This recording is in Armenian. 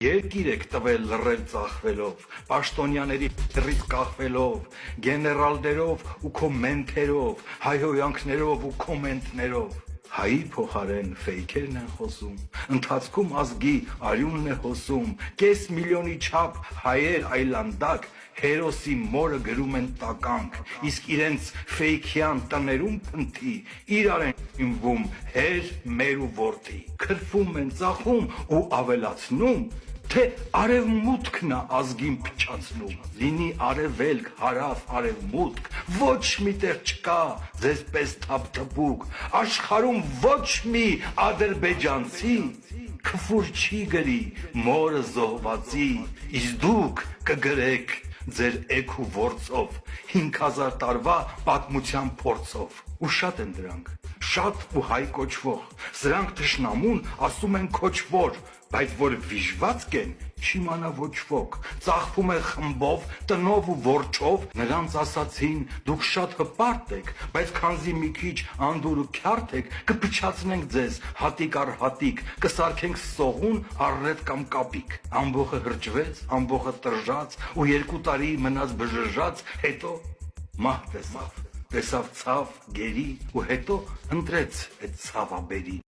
Երկիր եք տվել լռել ծախվելով, պաշտոնյաների հեռից կախվելով, գեներալներով ու կոմենտերով, հայհոյանքներով ու կոմենտներով։ Հայի փոխարեն ֆեյքերն են խոսում, ընթացքում ազգի արյունն է հոսում, կես միլիոնի չափ հայեր այլանդակ հերոսի մորը գրում են տականք, իսկ իրենց ֆեյքյան տներում փնթի իրար են ինվում հեր, մեր ու որդի, քրվում են, ծախում ու ավելացնում, թե արևմուտքն է ազգին փչացնում, լինի արևելք, հարավ, արևմուտք, ոչ մի տեղ չկա ձեզ պես թափթփուկ, աշխարհում ոչ մի ադրբեջանցի քֆուր չի գրի մորը զոհվածի, իսկ դուք կգրեք ձեր էգ ու որցով, 5000 տարվա պատմության փորձով, ու շատ են դրանք, շատ ու հայ կոչվող, սրանք թշնամուն ասում են քոչվոր, բայց որ վիժվածք են, չիմանա ոչ ոք, ծախվում է խմբով, տնով ու որջով, նրանց ասացին, դուք շատ հպարտ եք, բայց քանզի մի քիչ անդուր ու քյարթ եք, կփչացնենք ձեզ հատիկ առ հատիկ, կսարքենք սողուն, առրետ կամ կապիկ, ամբոխը հրճվեց, ամբոխը տրժաց, ու 2 տարի մնաց բժժաց, հետո մահ տեսավ, տեսավ ցավ, գերի, ու հետո ընտրեց այդ ցավաբերի։